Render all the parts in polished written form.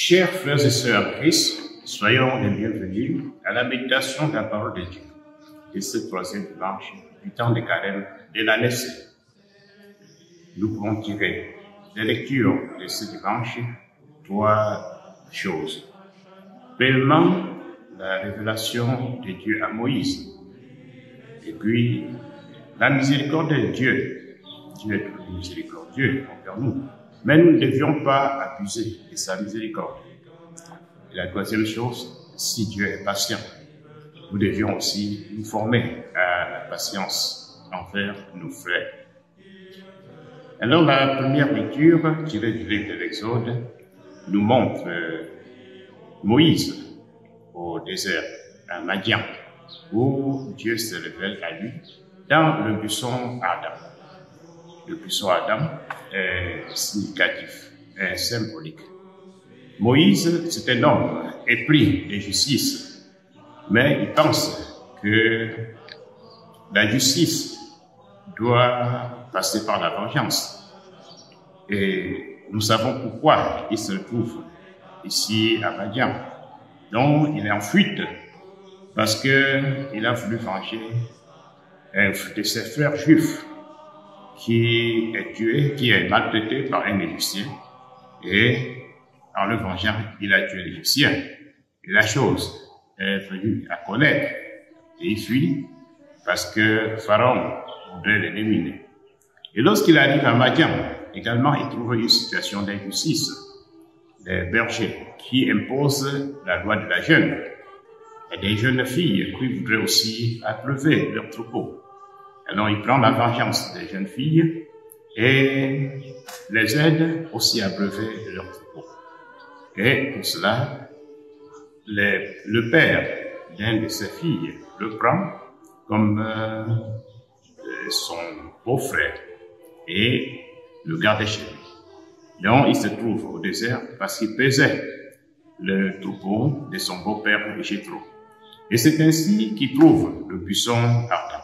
Chers frères et sœurs en Christ, soyons les bienvenus à la méditation de la parole de Dieu de ce troisième dimanche du temps de carême de l'année C. Nous pouvons tirer des lectures de ce dimanche trois choses. Premièrement, la révélation de Dieu à Moïse. Et puis, la miséricorde de Dieu. Dieu est toujours miséricordieux envers nous. Mais nous ne devions pas abuser de sa miséricorde. Et la troisième chose, si Dieu est patient, nous devions aussi nous former à la patience envers nos frères. Alors, la première lecture, tirée du livre de l'Exode, nous montre Moïse au désert, à Madian, où Dieu se révèle à lui dans le buisson Adam. Le buisson Adam est significatif, est symbolique. Moïse, c'est un homme épris de justice, mais il pense que la justice doit passer par la vengeance. Et nous savons pourquoi il se trouve ici à Madian. Donc, il est en fuite parce qu'il a voulu venger un de ses frères juifs qui est tué, qui est maltraité par un Égyptien. Et en le vengeant, il a tué l'Égyptien. Et la chose est venue à connaître. Et il fuit parce que Pharaon voudrait l'éliminer. Et lorsqu'il arrive à Madian, également, il trouve une situation d'injustice. Des bergers qui imposent la loi de la jeûne. Et des jeunes filles qui voudraient aussi abreuver leurs troupeaux. Alors il prend la vengeance des jeunes filles et les aide aussi à abreuver leurs troupeaux. Et pour cela, le père d'une de ses filles le prend comme son beau-frère et le garde chez lui. Donc il se trouve au désert parce qu'il pesait le troupeau de son beau-père Jéthro. Et c'est ainsi qu'il trouve le buisson ardent.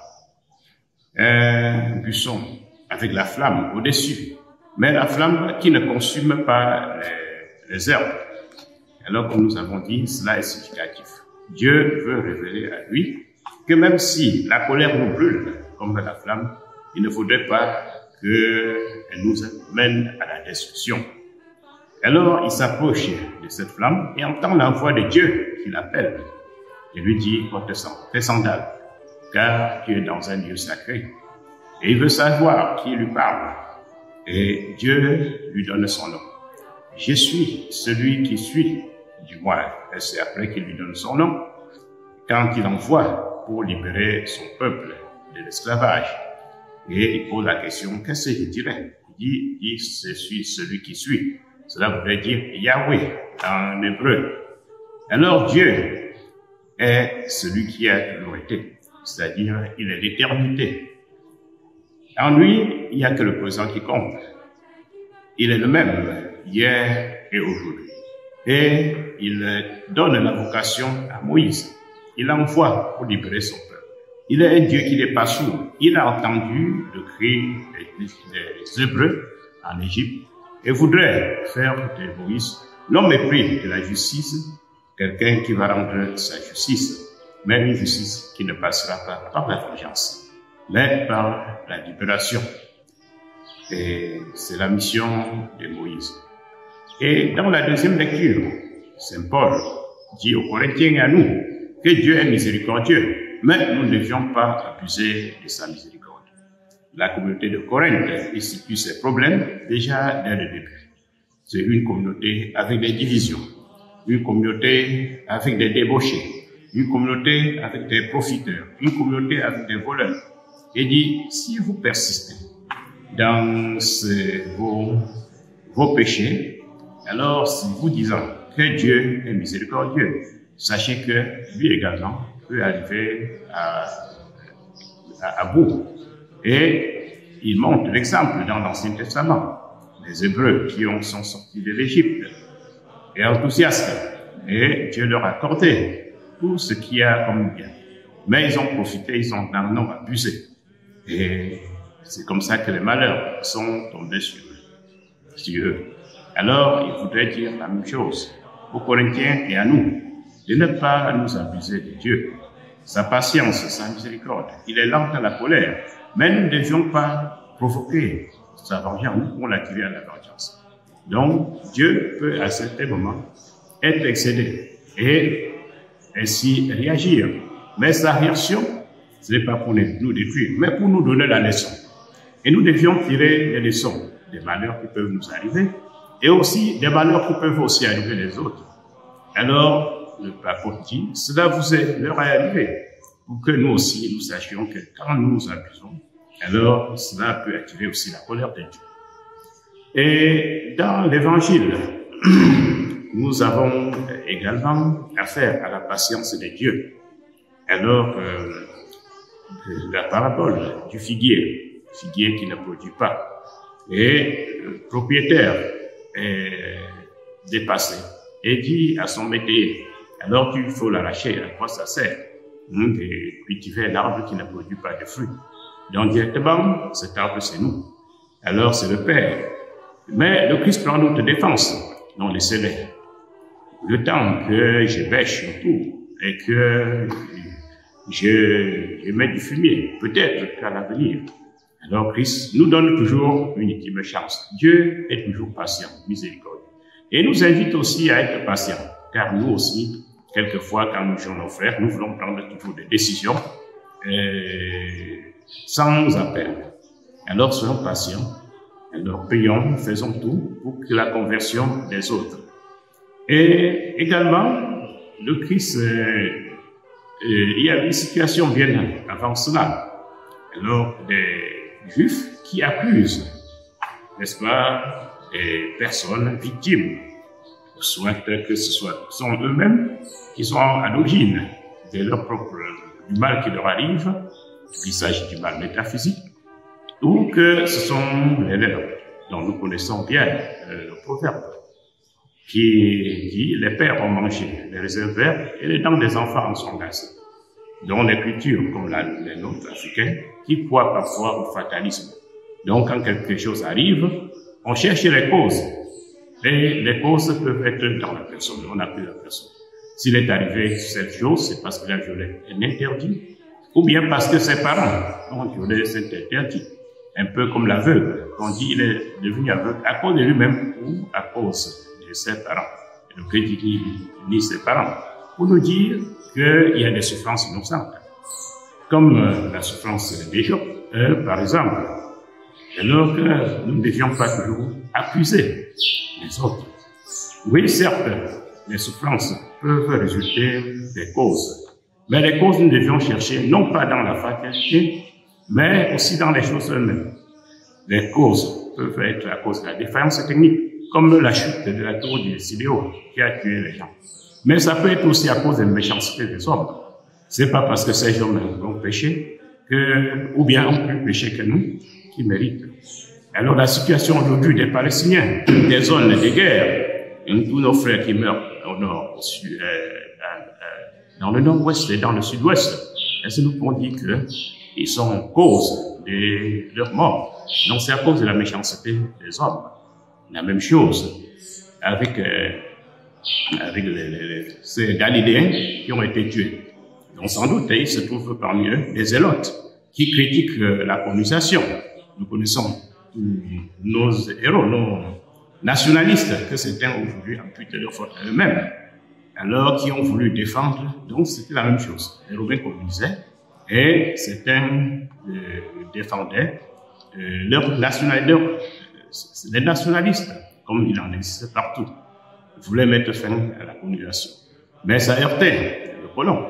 Un buisson avec la flamme au-dessus, mais la flamme qui ne consume pas les herbes. Alors comme nous avons dit, cela est significatif. Dieu veut révéler à lui que même si la colère nous brûle comme la flamme, il ne faudrait pas qu'elle nous mène à la destruction. Alors il s'approche de cette flamme et entend la voix de Dieu qui l'appelle et lui dit « Porte tes sandales ». Car tu es dans un lieu sacré. Et il veut savoir qui lui parle. Et Dieu lui donne son nom. Je suis celui qui suis, du moins, et c'est après qu'il lui donne son nom, quand il envoie pour libérer son peuple de l'esclavage. Et il pose la question, qu'est-ce que je dirais? Il dit, je suis celui qui suis. Cela voudrait dire Yahweh en hébreu. Alors Dieu est celui qui a toujours été. C'est-à-dire, il est l'éternité. En lui, il n'y a que le présent qui compte. Il est le même hier et aujourd'hui. Et il donne la vocation à Moïse. Il l'envoie pour libérer son peuple. Il est un Dieu qui n'est pas sourd. Il a entendu le cri des Hébreux en Égypte et voudrait faire de Moïse l'homme épris de la justice, quelqu'un qui va rendre sa justice. Mais une justice qui ne passera pas par la vengeance, mais par la libération. Et c'est la mission de Moïse. Et dans la deuxième lecture, Saint Paul dit aux Corinthiens et à nous que Dieu est miséricordieux, mais nous ne devions pas abuser de sa miséricorde. La communauté de Corinthe situe ses problèmes déjà dès le début. C'est une communauté avec des divisions, une communauté avec des débauchés, une communauté avec des profiteurs, une communauté avec des voleurs. Et dit, si vous persistez dans vos péchés, alors si vous disant que Dieu est miséricordieux, sachez que lui également peut arriver à bout. Et il montre l'exemple dans l'Ancien Testament. Les Hébreux qui sont sortis de l'Égypte et enthousiastes. Et Dieu leur a accordé tout ce qu'il y a comme bien. Mais ils ont profité, ils ont abusé. Et c'est comme ça que les malheurs sont tombés sur eux. Alors, il voudrait dire la même chose. aux Corinthiens et à nous, de ne pas nous abuser de Dieu. Sa patience, sa miséricorde, il est lent à la colère, mais nous ne devions pas provoquer sa vengeance, nous pouvons l'attirer à la vengeance. Donc, Dieu peut à certains moments être excédé et ainsi réagir. Mais sa réaction, ce n'est pas pour nous détruire, mais pour nous donner la leçon. Et nous devions tirer les leçons des malheurs qui peuvent nous arriver et aussi des malheurs qui peuvent aussi arriver les autres. Alors, le apôtre dit, cela leur est arrivé pour que nous aussi, nous sachions que quand nous nous abusons, alors cela peut attirer aussi la colère de Dieu. Et dans l'Évangile, nous avons également affaire à la patience de Dieu. Alors, la parabole du figuier qui ne produit pas, et le propriétaire est dépassé et dit à son métayer, alors qu'il faut l'arracher, à quoi ça sert de cultiver un arbre qui ne produit pas de fruits. Donc directement, cet arbre c'est nous. Alors c'est le Père. Mais le Christ prend notre défense. Non, laissez-les. Le temps que je bêche autour et que je mets du fumier, peut-être qu'à l'avenir, alors Christ nous donne toujours une ultime chance. Dieu est toujours patient, miséricordieux. Et nous invite aussi à être patients, car nous aussi, quelquefois, quand nous jouons nos frères, nous voulons prendre toujours des décisions sans appel. Alors soyons patients, alors prions, faisons tout pour que la conversion des autres. Et également, le Christ, il y a une situation bien avant cela. Alors, des Juifs qui accusent, n'est-ce pas, des personnes victimes, soit que ce sont eux-mêmes qui sont à l'origine de leur propre, du mal qui leur arrive, qu'il s'agit du mal métaphysique, ou que ce sont les leurs, dont nous connaissons bien le proverbe, qui dit les pères ont mangé les réserves vertes et les dents des enfants en sont lassées. Dont les cultures comme les nôtres africaines qui croient parfois au fatalisme. Donc quand quelque chose arrive, on cherche les causes. Et les causes peuvent être dans la personne, on appelle la personne. S'il est arrivé cette chose, c'est parce qu'il a violé un interdit, ou bien parce que ses parents ont violé cet interdit. Un peu comme l'aveugle, on dit il est devenu aveugle à cause de lui-même ou à cause de ses parents. Et donc il dit ni ses parents. Pour nous dire qu'il y a des souffrances innocentes, comme la souffrance des Job, par exemple. Alors que nous ne devions pas toujours accuser les autres. Oui, certes, les souffrances peuvent résulter des causes, mais les causes nous devions chercher non pas dans la fatalité, mais aussi dans les choses elles-mêmes. Les causes peuvent être à cause de la défaillance technique, comme la chute de la tour du Sidéo qui a tué les gens. Mais ça peut être aussi à cause de la méchanceté des hommes. C'est pas parce que ces hommes ont péché ou bien ont plus péché que nous, qui méritent. Alors la situation aujourd'hui des Palestiniens, des zones de guerre, tous nos frères qui meurent au nord, au sud, dans le nord-ouest et dans le sud-ouest, est-ce que nous pouvons dire qu'ils sont cause de leur mort? Non, c'est à cause de la méchanceté des hommes. La même chose avec ces Galiléens qui ont été tués. Donc sans doute, il se trouve parmi eux des zélotes qui critiquent la colonisation. Nous connaissons tous nos héros, nos nationalistes, que certains ont voulu amputer leur faute à eux-mêmes, alors qui ont voulu défendre. Donc c'était la même chose. Les Romains colonisaient et certains défendaient leur nationalité. Les nationalistes, comme il en existe partout, voulaient mettre fin à la colonisation. Mais ça heurtait le colon.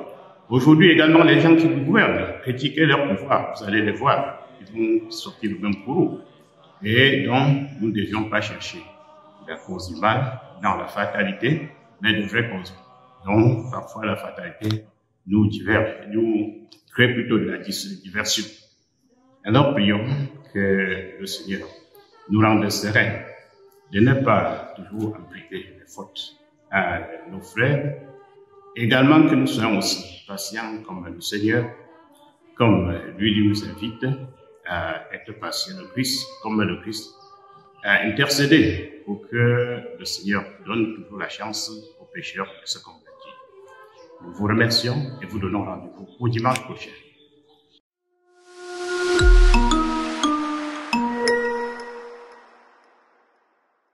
Aujourd'hui également, les gens qui nous gouvernent critiquaient leur pouvoir. Vous allez les voir, ils vont sortir le même courroux. Et donc, nous ne devions pas chercher la cause du mal dans la fatalité, mais de vraies causes. Donc, parfois, la fatalité nous crée plutôt de la diversion. Alors, prions que le Seigneur nous rende sereins de ne pas toujours imputer les fautes à nos frères. Également que nous soyons aussi patients comme le Seigneur, comme lui nous invite à être patient, le Christ, comme le Christ à intercéder pour que le Seigneur donne toujours la chance aux pécheurs de se convertir. Nous vous remercions et vous donnons rendez-vous au dimanche prochain.